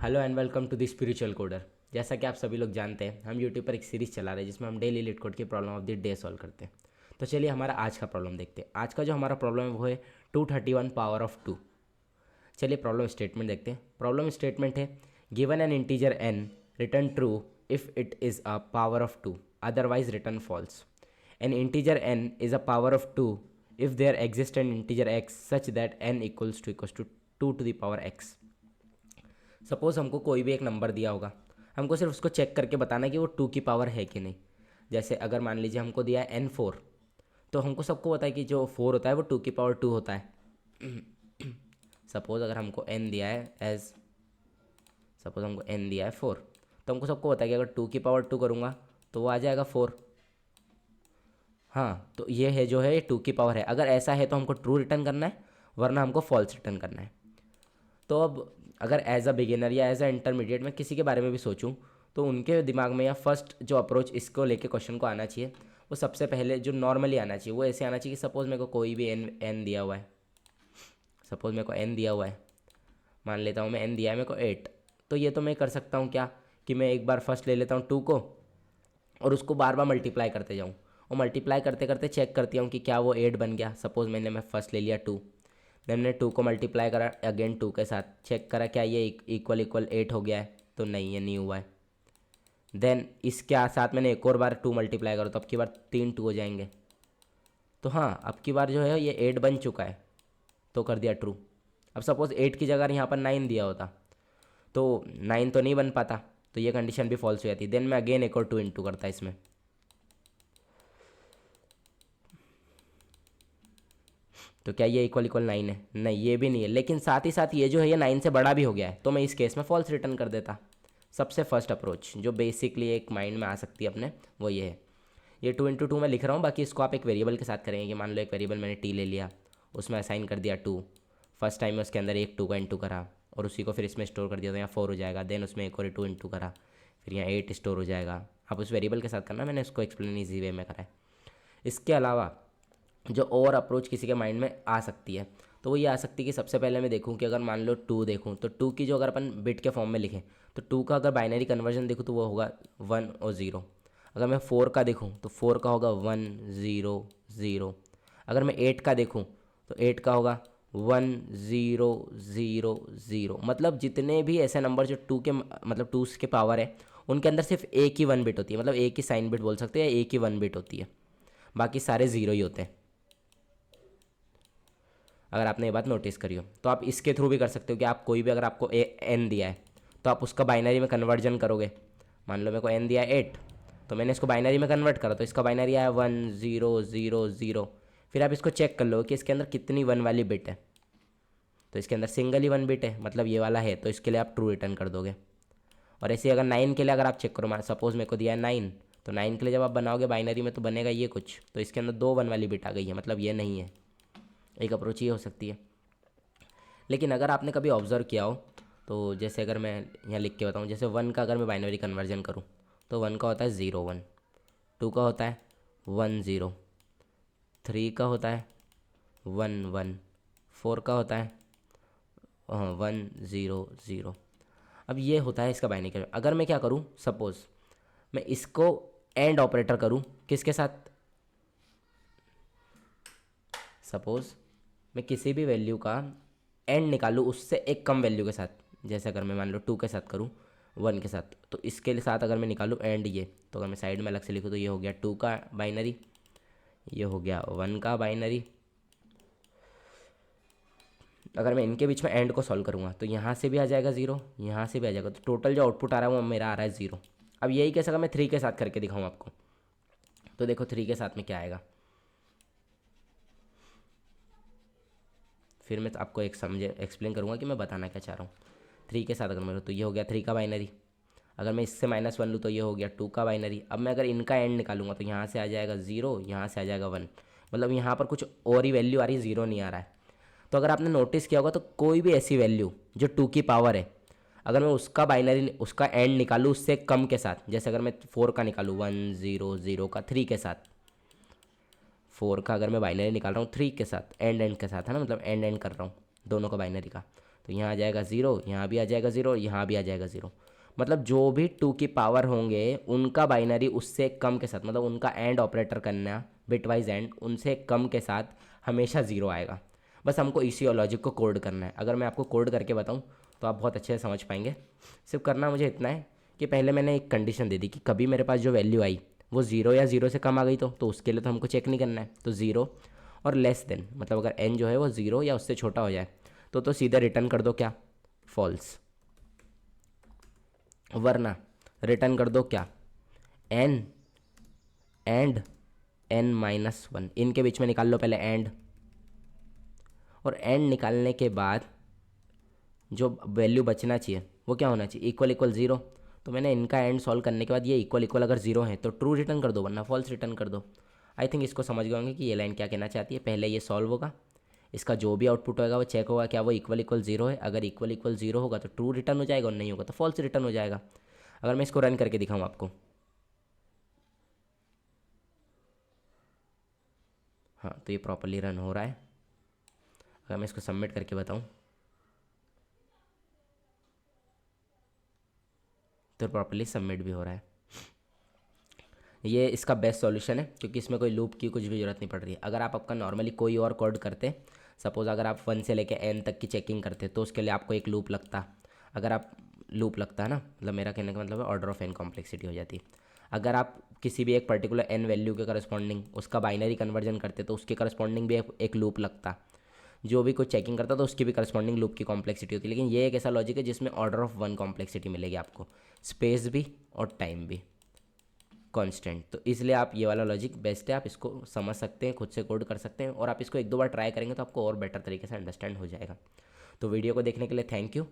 Hello and welcome to the spiritual coder. जैसा कि आप सभी लोग जानते हैं, हम यूट्यूब पर एक सीरीज़ चला रहे हैं जिसमें हम डेली लीट कोड की problem of the day solve करते हैं। तो चलिए हमारा आज का प्रॉब्लम देखते हैं। आज का जो हमारा प्रॉब्लम है वो है 231 पावर ऑफ 2। चलिए प्रॉब्लम स्टेटमेंट देखते हैं। प्रॉब्लम स्टेटमेंट है given an integer n return true if it is a power of 2, otherwise return false. An integer n is a power of 2 if there exist an integer x such that n equals to 2 to the power x। Suppose हमको कोई भी एक number दिया होगा, हमको सिर्फ उसको check करके बताना है कि वो 2 की पावर है कि नहीं। जैसे अगर मान लीजिए हमको दिया है n4, तो हमको सबको पता है कि जो 4 होता है वो 2 की पावर 2 होता है। सपोज़ अगर हमको n दिया है सपोज़ हमको n दिया है 4, तो हमको सबको पता है कि अगर 2 की पावर 2 करूँगा तो वो आ जाएगा 4। हाँ, तो ये है जो है 2 की पावर है। अगर ऐसा है तो हमको ट्रू रिटर्न करना है, वरना हमको फॉल्स रिटर्न करना है। तो अब अगर एज अ बिगिनर या एज अ इंटरमीडिएट मैं किसी के बारे में भी सोचूं, तो उनके दिमाग में या फर्स्ट जो अप्रोच इसको लेके क्वेश्चन को आना चाहिए, वो सबसे पहले जो नॉर्मली आना चाहिए वो ऐसे आना चाहिए कि सपोज़ मेरे को कोई भी एन दिया हुआ है। सपोज़ मेरे को एन दिया हुआ है, मान लेता हूँ मैं एन दिया है मेरे को 8। तो ये तो मैं कर सकता हूँ क्या कि मैं एक बार फर्स्ट ले लेता हूँ 2 को और उसको बार बार मल्टीप्लाई करते जाऊँ, और मल्टीप्लाई करते करते चेक करती हूँ कि क्या वो 8 बन गया। सपोज़ मैं फर्स्ट ले लिया 2, देन मैंने 2 को मल्टीप्लाई करा अगेन 2 के साथ, चेक करा क्या ये इक्वल इक्वल 8 हो गया है, तो नहीं, ये नहीं हुआ है। देन इसके साथ मैंने एक और बार 2 मल्टीप्लाई करा, तो अब की बार 3 2 हो जाएंगे। तो हाँ, अब की बार जो है ये 8 बन चुका है, तो कर दिया ट्रू। अब सपोज़ 8 की जगह यहाँ पर 9 दिया होता तो 9 तो नहीं बन पाता, तो ये कंडीशन भी फॉल्स हो जाती। देन मैं अगेन एक और 2 इंटू करता इसमें, तो क्या ये इक्वल इक्वल 9 है? नहीं, ये भी नहीं है। लेकिन साथ ही साथ ये जो है ये 9 से बड़ा भी हो गया है, तो मैं इस केस में फॉल्स रिटर्न कर देता। सबसे फर्स्ट अप्रोच जो बेसिकली एक माइंड में आ सकती है अपने, वो ये है। ये 2 इंटू 2 मैं लिख रहा हूँ, बाकी इसको आप एक वेरिएबल के साथ करेंगे कि मान लो एक वेरिएबल मैंने टी ले लिया, उसमें असाइन कर दिया 2। फर्स्ट टाइम में उसके अंदर एक 2 का इंटू करा और उसी को फिर इसमें स्टोर कर दिया, तो यहाँ 4 हो जाएगा। देन उसमें एक और 2 इंटू करा, फिर यहाँ 8 स्टोर हो जाएगा। आप उस वेरिएबल के साथ करना, मैंने इसको एक्सप्लेन ईजी वे में करा है। इसके अलावा जो और अप्रोच किसी के माइंड में आ सकती है, तो वो ये आ सकती है कि सबसे पहले मैं देखूं कि अगर मान लो 2 देखूं, तो 2 की जो अगर अपन बिट के फॉर्म में लिखें, तो 2 का अगर बाइनरी कन्वर्जन देखूं तो वो होगा 1 और 0। अगर मैं 4 का देखूं तो 4 का होगा 1 0 0। अगर मैं 8 का देखूं तो 8 का होगा 1 0 0 0। मतलब जितने भी ऐसे नंबर जो 2 के मतलब 2 के पावर है, उनके अंदर सिर्फ एक ही 1 बिट होती है, मतलब एक ही साइन बिट बोल सकते हैं, एक ही 1 बिट होती है, बाकी सारे 0 ही होते हैं। अगर आपने ये बात नोटिस करी हो तो आप इसके थ्रू भी कर सकते हो कि आप कोई भी, अगर आपको एन दिया है तो आप उसका बाइनरी में कन्वर्जन करोगे। मान लो मेरे को एन दिया है 8, तो मैंने इसको बाइनरी में कन्वर्ट करा, तो इसका बाइनरी आया 1 0 0 0। फिर आप इसको चेक कर लो कि इसके अंदर कितनी 1 वाली बिट है, तो इसके अंदर सिंगल ही 1 बिट है, मतलब ये वाला है, तो इसके लिए आप ट्रू रिटर्न कर दोगे। और ऐसे अगर 9 के लिए अगर आप चेक करो, सपोज मेरे को दिया है 9, तो 9 के लिए जब आप बनाओगे बाइनरी में तो बनेगा ये कुछ, तो इसके अंदर 2 1 वाली बिट आ गई है, मतलब ये नहीं है। एक अप्रोच ये हो सकती है। लेकिन अगर आपने कभी ऑब्जर्व किया हो, तो जैसे अगर मैं यहाँ लिख के बताऊँ, जैसे 1 का अगर मैं बाइनरी कन्वर्जन करूँ तो 1 का होता है 0 1, 2 का होता है 1 0, 3 का होता है 1 1, 4 का होता है 1 0 0। अब ये होता है इसका बाइनरी कन्वर्जन। अगर मैं क्या करूँ, सपोज़ मैं इसको एंड ऑपरेटर करूँ किसके साथ, सपोज़ मैं किसी भी वैल्यू का एंड निकालूँ उससे एक कम वैल्यू के साथ, जैसे अगर मैं मान लो 2 के साथ करूँ 1 के साथ, तो इसके साथ अगर मैं निकालूँ एंड ये, तो अगर मैं साइड में अलग से लिखूँ तो ये हो गया 2 का बाइनरी, ये हो गया 1 का बाइनरी। अगर मैं इनके बीच में एंड को सॉल्व करूँगा तो यहाँ से भी आ जाएगा 0, यहाँ से भी आ जाएगा, तो टोटल जो आउटपुट आ रहा है वो मेरा आ रहा है 0। अब यही कैसे अगर मैं 3 के साथ करके दिखाऊँ आपको, तो देखो 3 के साथ में क्या आएगा, फिर मैं आपको एक समझे एक्सप्लेन करूँगा कि मैं बताना क्या चाह रहा हूँ। 3 के साथ अगर मैं, तो ये हो गया 3 का बाइनरी। अगर मैं इससे -1 लूँ तो ये हो गया 2 का बाइनरी। अब मैं अगर इनका एंड निकालूंगा तो यहाँ से आ जाएगा 0, यहाँ से आ जाएगा 1, मतलब यहाँ पर कुछ और ही वैल्यू आ रही है, 0 नहीं आ रहा है। तो अगर आपने नोटिस किया होगा तो कोई भी ऐसी वैल्यू जो 2 की पावर है, अगर मैं उसका बाइनरी उसका एंड निकालूँ उससे कम के साथ, जैसे अगर मैं 4 का निकालूँ 1 0 0 का 3 के साथ, 4 का अगर मैं बाइनरी निकाल रहा हूँ 3 के साथ, एंड के साथ है ना, मतलब एंड कर रहा हूँ दोनों का बाइनरी का, तो यहाँ आ जाएगा 0, यहाँ भी आ जाएगा 0, यहाँ भी आ जाएगा 0। मतलब जो भी 2 की पावर होंगे उनका बाइनरी उससे कम के साथ, मतलब उनका एंड ऑपरेटर करना बिटवाइज एंड, उनसे कम के साथ हमेशा 0 आएगा। बस हमको इसी लॉजिक को कोड करना है। अगर मैं आपको कोड करके बताऊँ तो आप बहुत अच्छे से समझ पाएंगे। सिर्फ करना मुझे इतना है कि पहले मैंने एक कंडीशन दे दी कि कभी मेरे पास जो वैल्यू आई वो 0 या 0 से कम आ गई तो उसके लिए तो हमको चेक नहीं करना है। तो 0 और लेस देन, मतलब अगर n जो है वो 0 या उससे छोटा हो जाए तो सीधे रिटर्न कर दो क्या, फॉल्स। वरना रिटर्न कर दो क्या, n एंड n-1। इनके बीच में निकाल लो पहले एंड, और एंड निकालने के बाद जो वैल्यू बचना चाहिए वो क्या होना चाहिए, इक्वल इक्वल 0। तो मैंने इनका एंड सॉल्व करने के बाद ये इक्वल इक्वल अगर 0 है तो ट्रू रिटर्न कर दो, वरना फॉल्स रिटर्न कर दो। आई थिंक इसको समझ गए होंगे कि ये लाइन क्या कहना चाहती है। पहले ये सॉल्व होगा, इसका जो भी आउटपुट होगा वो चेक होगा क्या वो इक्वल इक्वल 0 है। अगर इक्वल इक्वल 0 होगा तो ट्रू रिटर्न हो जाएगा, और नहीं होगा तो फॉल्स रिटर्न हो जाएगा। अगर मैं इसको रन करके दिखाऊँ आपको, हाँ तो ये प्रॉपरली रन हो रहा है। अगर मैं इसको सबमिट करके बताऊँ तो प्रॉपरली सबमिट भी हो रहा है। ये इसका बेस्ट सॉल्यूशन है क्योंकि इसमें कोई लूप की कुछ भी ज़रूरत नहीं पड़ रही है। अगर आप आपका नॉर्मली कोई और कोड करते, सपोज़ अगर आप 1 से लेके n तक की चेकिंग करते तो उसके लिए आपको एक लूप लगता। अगर आप लूप लगता है ना, मतलब मेरा कहने का मतलब है ऑर्डर ऑफ n कॉम्प्लेक्सिटी हो जाती। अगर आप किसी भी एक पर्टिकुलर n वैल्यू के करस्पॉन्डिंग उसका बाइनरी कन्वर्जन करते तो उसके करस्पॉन्डिंग भी एक लूप लगता। जो भी कुछ चेकिंग करता तो उसकी भी करस्पॉन्डिंग लूप की कॉम्प्लेक्सिटी होती है। लेकिन ये एक ऐसा लॉजिक है जिसमें ऑर्डर ऑफ 1 कॉम्प्लेक्सिटी मिलेगी आपको, स्पेस भी और टाइम भी कांस्टेंट। तो इसलिए आप ये वाला लॉजिक बेस्ट है, आप इसको समझ सकते हैं, खुद से कोड कर सकते हैं, और आप इसको 1-2 बार ट्राई करेंगे तो आपको और बेटर तरीके से अंडरस्टैंड हो जाएगा। तो वीडियो को देखने के लिए थैंक यू।